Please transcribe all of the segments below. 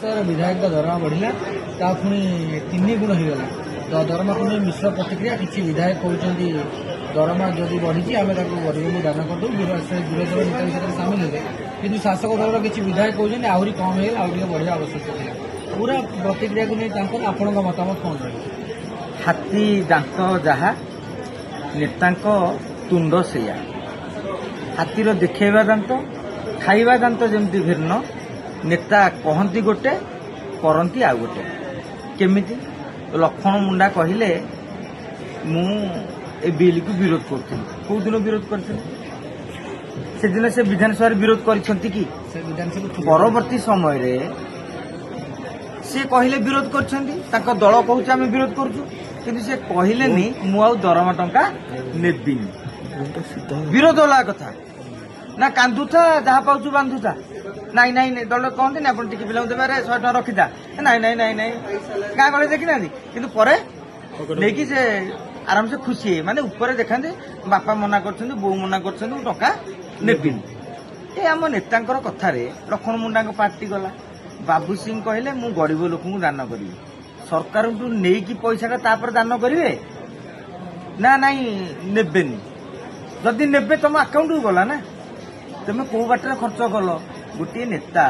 Sir विधायक दरमा बढ़ला पुणी 3 गुण हो गला दरमा को मिश्र प्रतिक्रिया किसी विधायक कहते दरमा जदि बढ़ी आम गरीब को दान करदू विरोधी दल नेता हिसाब से सामिल होते कि शासक दल किसी विधायक कहते आहरी कम हो आगे बढ़िया आवश्यक था पूरा प्रतिक्रिया को नहीं आपण मतामत कौन रही हाथी दांत जहा नेता तुंड से हाथीर देखा दांत खाइबा दांत जमती भिन्न नेता कहती गोटे करती आ गोटे केमिति लक्ष्मण मुंडा कहले मु ए बिल को विरोध करती कौ दिन विरोध करते से दिन से विधानसभा विरोध करछंती कि परवर्ती समय रे से कहले विरोध करछंती ताको दल कहूछ आमे विरोध करछु किंतु से कहले नी मु आ दरमा टंका नेबिनी विरोध होला कथा ना कांदुथा जहाँ पाऊँ बांधुथा नाई नाई दल कहते ना आप टिके पिला देवे 100 टका रखीथा नाई नाई नाई नाई गाँ गले देखी ना कि नहीं से आराम से खुशी है माने ऊपर देखा बापा मना कर बो मना कर टका नेबिन ये आम नेता कथार लक्ष्मण मुंडा पार्टी गला बाबू सिंह कहले मु गरीब लोक दान करी सरकार नहीं कि पैसा तापर दान करेंगे ना नाई नेबेनी जदि नेबे तुम अकाउंट गला ना तुम कौ बाटर खर्च कल गोटे नेता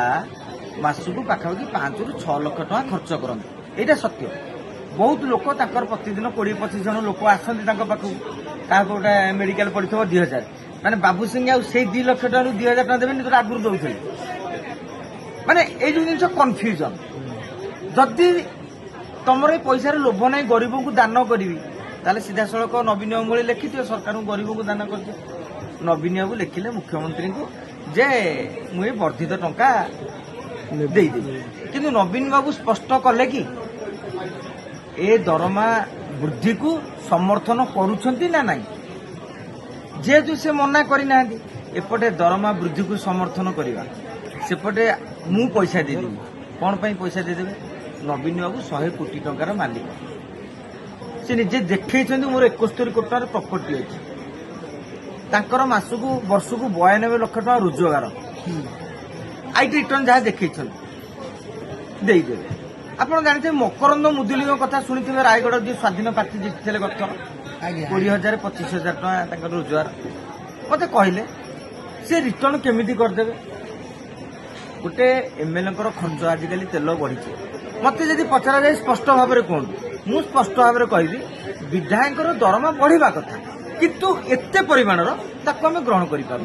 मासक पाखापाखि 5 ରୁ 6 लाख टका खर्च करते यहाँ सत्य बहुत लोक प्रतिदिन 20-25 जन लोक आसती क्या गोटे मेडिकल पड़ी 2000 माने बाबू सिंह से 2 लाख टू 2000 टका देवे जो आगुरी दौले माने ये जो जिन कन्फ्यूजन जदि तुम ये पैसार लोभ ना गरीब को दान करी ताले सीधा सड़क नवीन बाबू लिखि सरकार गरीब को दान कर नवीन बाबू लिखिले मुख्यमंत्री को जे मुझे वर्धित टंका देदेवी किंतु नवीन बाबू स्पष्ट कले कि ए दरमा वृद्धि को समर्थन करुछंती ना नहीं जेहेतु से मना करना एपटे दरमा वृद्धि को समर्थन करवा सेपटे मु पैसा देदेवी कौन पाई पैसा देदेवे नवीन बाबू 100 कोटी टंकार मालिक से निजे देखते मोर 71 कोटी टकर प्रॉपर्टी अच्छी तांकर मासकू वर्षकू 92 लाख टका रोजगार आईटी रिटर्न जहाँ देखते देदेवे आप जानते मकरंद मुदुली कथा शुणी रायगढ़ जो स्वाधीन प्रार्थी जीति गतर 20,000-25,000 टका रोजगार मत कहले से रिटर्न केमिति करदेवे गोटे एमएलए खर्च आजिकल तेल बढ़ी मत जदि पचरा जाए स्पष्ट भाव में कहूँ मु स्पष्ट भाव में कहबी विधायक दरमा बढ़िया कथा किंतु एते परिमाणर ताको आमे ग्रहण करि पारु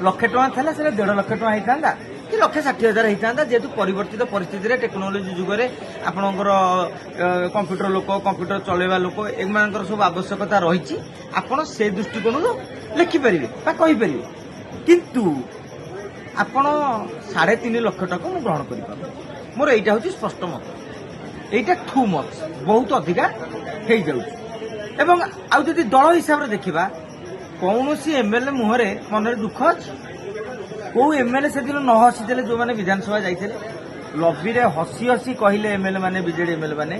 लाख टका था से 1.5 लाख टका होता कि 1,60,000 होता जेहेतु परिवर्तित परिस्थिति टेक्नोलोजी जुगरे आपणकर कंप्यूटर लोक कंप्यूटर चलेवा लोक एम सब आवश्यकता रही आपण से दृष्टिकोण लिखिपारे कहीपर किंतु आपण 3.5 लाख टका मु ग्रहण कर मोर यहाँ हूँ स्पष्ट मत यहाँ ठू मच बहुत अधिका हो जाऊँ एवं आउ जदि दल हिसाब से देखा कौन सी एमएलए मुहर मन दुख अच्छी कौ एमएलए से दिन न हसीदे जो मैंने विधानसभा जाते लबी रे हसी हसी कहले एमएलए माने बीजेडी एमएलए माने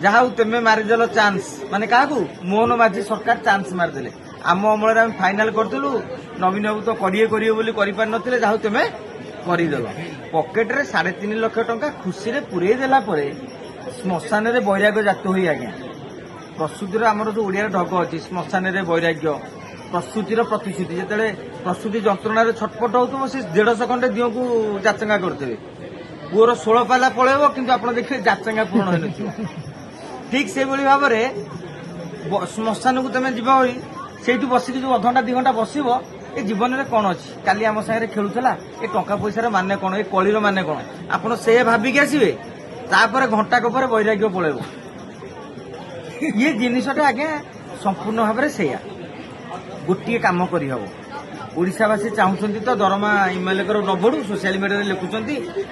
जहा तेमे मारिदेल चांस माने क्या मोहन माझी सरकार चांस मारिदेले आम अमल आम फाइनाल करूँ नवीन बाबू तो करिए बोली कर जहा तेमे करदेल पकेट रे 3.5 लाख टंका खुशी रे पुरे देला परे श्मशान रे वैराग्य जात हुई आज्ञा प्रस्तुतिर आमर जो ओडिया ढग अच्छी श्मशान रे वैराग्य प्रस्तुतिर प्रतिश्रुति जिते प्रस्तुति जंत्रणा छटपट हो से 150 खंडे दिह को जाचंगा करते पुअर 16 पाला पलैब कि आप देखिए जाचंगा पूर्ण हो ठीक से भाव में श्मशान को तुम जीव से बसिक जो अधघंटा 2 घंटा बसब ए जीवन में कौन अच्छी काली आम सागर खेलुला ए टंका पैसार माने कौन ए कलिर माने कौन आप से भाविक आसवे तापर घंटा पर वैराग्य पलैब ये जिनटा आज्ञा संपूर्ण भाव में से गोटे कम करशावासी चाहते तो दरमा एमएलए न बढ़ू सोशल मीडिया लिखुंट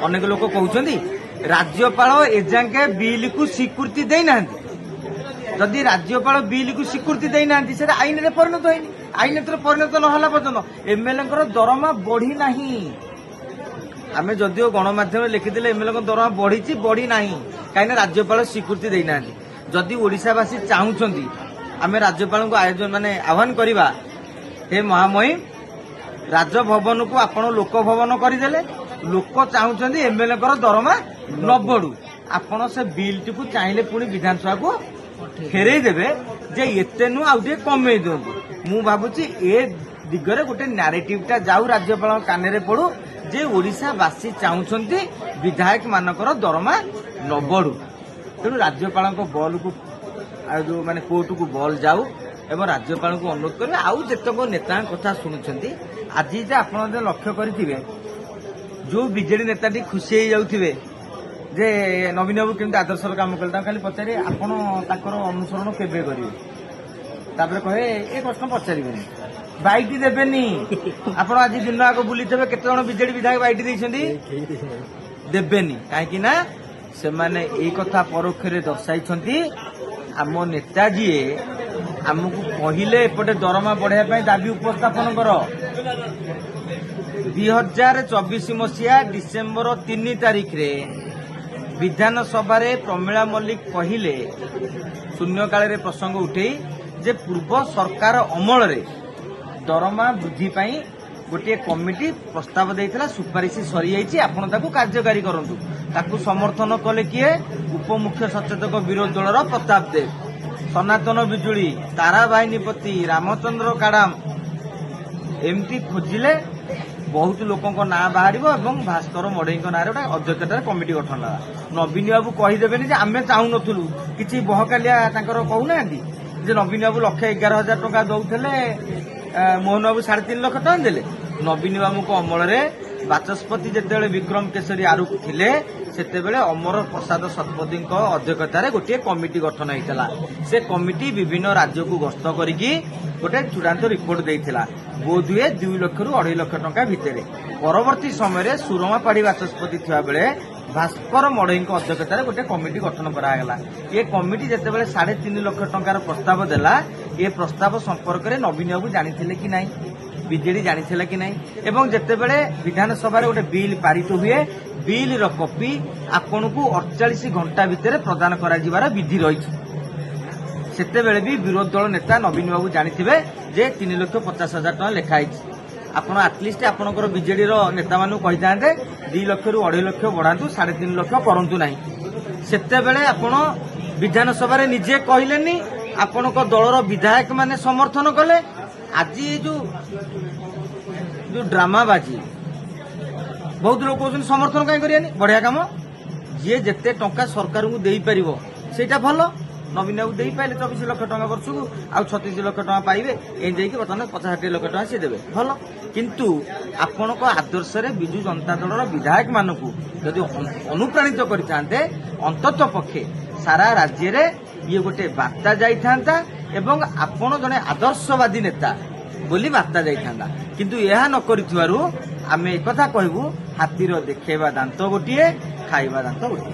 अनेक लोक कहते राज्यपाल एजाके बिल को स्वीकृति देना जदि राज्यपाल बिल को स्वीकृति देना से आईन में परिणत होनी आईन परिणत नहला पर्यटन एमएलए दरमा बढ़ी ना आम जदिव गणमाध्यम लिखिदे एमएलए दरमा बढ़ी बढ़ी ना कहीं राज्यपाल स्वीकृति देना जदि ओडिशावासी चाहूँगी आम राज्यपाल को आयोजन माने आह्वान करवा हे महामहिम राजभवन को आपण लोक भवन करदेले ଲୋକ ଚାହୁଁଛନ୍ତି ଏମଏଲଏଙ୍କର ଦରମା ନ ବଢୁ। ଆପଣ ସେ ବିଲ୍ଟିକୁ ଚାହିଁଲେ ପୁଣି ବିଧାନସଭାକୁ ଫେରେଇ ଦେବେ ଯେ ଏତେ ନୁହଁ ଆଉ ଟିକେ କମେଇ ଦିଅନ୍ତୁ। ମୁଁ ଭାବୁଛି ଏ ଦିଗରେ ଗୋଟେ ନ୍ୟାରେଟିଭଟା ଯାଉ, ରାଜ୍ୟପାଳଙ୍କ କାନରେ ପଡୁ ଯେ ଓଡ଼ିଶାବାସୀ ଚାହୁଁଛନ୍ତି ବିଧାୟକ ମାନଙ୍କର ଦରମା ନ ବଢୁ। ତେଣୁ ରାଜ୍ୟପାଳଙ୍କ ବଲକୁ ଆଉ ଯୋଉ ମାନେ କୋର୍ଟକୁ ବଲ ଯାଉ ଏବଂ ରାଜ୍ୟପାଳଙ୍କୁ ଅନୁରୋଧ କରିବେ। ଆଉ ଯେତେକ ନେତାଙ୍କ କଥା ଶୁଣୁଛନ୍ତି, ଆଜି ଯେ ଆପଣ ଲକ୍ଷ୍ୟ କରିଥିବେ ଯୋଉ ବିଜେଡି ନେତାଟି ଖୁସି ହେଇଯାଉଥିବେ ଯେ ନବୀନ ବାବୁ କେମିତି ଆଦର୍ଶର କାମ କଲେ, ତାଙ୍କୁ ଖାଲି ପଚାରି ଆପଣ ତାଙ୍କର ଅନୁସରଣ କେବେ କରିବେ, ତାପରେ କହେ ଏ ପ୍ରଶ୍ନ ପଚାରିବେନି, ବାଇଟି ଦେବେନି। ଆପଣ ଆଜି ଦିନ ଆଗ ବୁଲିଥିବେ କେତେ ଜଣ ବିଜେଡି ବିଧାୟକ ବାଇଟି ଦେଇଛନ୍ତି, ଦେବେନି। କାହିଁକି ନା ସେମାନେ ଏଇ କଥା ପରୋକ୍ଷରେ ଦର୍ଶାଇଛନ୍ତି ଆମ ନେତା ଯିଏ ଆମକୁ କହିଲେ ଏପଟେ ଦରମା ବଢାଇବା ପାଇଁ ଦାବି ଉପସ୍ଥାପନ କର। 2024 ମସିହା ଡିସେମ୍ବର 3 ତାରିଖରେ ବିଧାନସଭାରେ ପ୍ରମିଳା ମଲ୍ଲିକ କହିଲେ ଶୂନ୍ୟକାଳରେ ପ୍ରସଙ୍ଗ ଉଠେଇ ଯେ ପୂର୍ବ ସରକାର ଅମଳରେ ଦରମା ବୃଦ୍ଧି ପାଇଁ ଗୋଟିଏ କମିଟି ପ୍ରସ୍ତାବ ଦେଇଥିଲା, ସୁପାରିଶ ସରିଯାଇଛି, ଆପଣ ତାକୁ କାର୍ଯ୍ୟକାରୀ କରନ୍ତୁ। ତାକୁ ସମର୍ଥନ କଲେ କିଏ? ଉପମୁଖ୍ୟ ସଚେତକ ବିରୋଧୀ ଦଳର ପ୍ରତାପ ଦେବ, ସନାତନ ବିଜୁଳି, ତାରା ବାହିନୀପତି, ରାମଚନ୍ଦ୍ର କାଡାମ, ଏମିତି ଖୋଜିଲେ ବହୁତ ଲୋକଙ୍କ ନାଁ ବାହାରିବ ଏବଂ ଭାସ୍କର ମଢେଇଙ୍କ ନାଁରେ ଗୋଟେ ଅଧ୍ୟକ୍ଷତାରେ କମିଟି ଗଠନ ହେଲା। ନବୀନ ବାବୁ କହିଦେବେନି ଯେ ଆମେ ଚାହୁଁନଥିଲୁ, କିଛି ବହକାଲିଆ ତାଙ୍କର କହୁନାହାନ୍ତି ଯେ ନବୀନ ବାବୁ 1,11,000 ଟଙ୍କା ଦଉଥିଲେ, ମୋହନ ବାବୁ 3.5 ଲକ୍ଷ ଟଙ୍କା ଦେଲେ। ନବୀନ ବାବୁଙ୍କ ଅମଳରେ ବାଚସ୍ପତି ଯେତେବେଳେ ବିକ୍ରମ କେଶରୀ ଆରୁଖ ଥିଲେ ସେତେବେଳେ ଅମର ପ୍ରସାଦ ଶତପଥୀଙ୍କ ଅଧ୍ୟକ୍ଷତାରେ ଗୋଟିଏ କମିଟି ଗଠନ ହେଇଥିଲା। ସେ କମିଟି ବିଭିନ୍ନ ରାଜ୍ୟକୁ ଗସ୍ତ କରିକି ଗୋଟେ ଚୂଡାନ୍ତ ରିପୋର୍ଟ ଦେଇଥିଲା, ବୋଧହୁଏ 2 ଲକ୍ଷରୁ 2.5 ଲକ୍ଷ ଟଙ୍କା ଭିତରେ। ପରବର୍ତ୍ତୀ ସମୟରେ ସୁରମାପାଢୀ ବାଚସ୍ପତି ଥିବାବେଳେ ଭାସ୍କର ମଢେଇଙ୍କ ଅଧ୍ୟକ୍ଷତାରେ ଗୋଟେ କମିଟି ଗଠନ କରାଗଲା। ଏ କମିଟି ଯେତେବେଳେ 3.5 ଲକ୍ଷ ଟଙ୍କାର ପ୍ରସ୍ତାବ ଦେଲା, ଏ ପ୍ରସ୍ତାବ ସମ୍ପର୍କରେ ନବୀନ ବାବୁ ଜାଣିଥିଲେ କି ନାହିଁ, ବିଜେଡି ଜାଣିଥିଲା କି ନାହିଁ, ଏବଂ ଯେତେବେଳେ ବିଧାନସଭାରେ ଗୋଟେ ବିଲ୍ ପାରିତ ହୁଏ, ବିଲ୍ର କପି ଆପଣଙ୍କୁ 48 ଘଣ୍ଟା ଭିତରେ ପ୍ରଦାନ କରାଯିବାର ବିଧି ରହିଛି। ସେତେବେଳେ ବି ବିରୋଧୀ ଦଳ ନେତା ନବୀନ ବାବୁ ଜାଣିଥିବେ ଯେ 3,50,000 ଟଙ୍କା ଲେଖା ହେଇଛି। ଆପଣ ଆଟଲିଷ୍ଟ ଆପଣଙ୍କର ବିଜେଡିର ନେତାମାନଙ୍କୁ କହିଥାନ୍ତେ 2 ଲକ୍ଷରୁ 2.5 ଲକ୍ଷ ବଢାନ୍ତୁ, 3.5 ଲକ୍ଷ କରନ୍ତୁ ନାହିଁ। ସେତେବେଳେ ଆପଣ ବିଧାନସଭାରେ ନିଜେ କହିଲେନି, ଆପଣଙ୍କ ଦଳର ବିଧାୟକ ମାନେ ସମର୍ଥନ କଲେ। ଆଜି ଯୋଉ ଡ୍ରାମାବାଜି, ବହୁତ ଲୋକ କହୁଛନ୍ତି ସମର୍ଥନ କାହିଁ କରିବାନି, ବଢିଆ କାମ। ଯିଏ ଯେତେ ଟଙ୍କା ସରକାରଙ୍କୁ ଦେଇପାରିବ ସେଇଟା ଭଲ। ନବୀନ ବାବୁ ଦେଇପାରିଲେ 24 ଲକ୍ଷ ଟଙ୍କା ବର୍ଷକୁ, ଆଉ 36 ଲକ୍ଷ ଟଙ୍କା ପାଇବେ, ଏମିତି ଦେଇକି ବର୍ତ୍ତମାନ 50-60 ଲକ୍ଷ ଟଙ୍କା ସିଏ ଦେବେ, ଭଲ। କିନ୍ତୁ ଆପଣଙ୍କ ଆଦର୍ଶରେ ବିଜୁ ଜନତା ଦଳର ବିଧାୟକ ମାନଙ୍କୁ ଯଦି ଅନୁପ୍ରାଣିତ କରିଥାନ୍ତେ, ଅନ୍ତତଃ ପକ୍ଷେ ସାରା ରାଜ୍ୟରେ ଇଏ ଗୋଟେ ବାର୍ତ୍ତା ଯାଇଥାନ୍ତା ଏବଂ ଆପଣ ଜଣେ ଆଦର୍ଶବାଦୀ ନେତା ବୋଲି ବାର୍ତ୍ତା ଯାଇଥାନ୍ତା। କିନ୍ତୁ ଏହା ନ କରିଥିବାରୁ ଆମେ ଏକଥା କହିବୁ, ହାତୀର ଦେଖେଇବା ଦାନ୍ତ ଗୋଟିଏ, ଖାଇବା ଦାନ୍ତ ଗୋଟିଏ।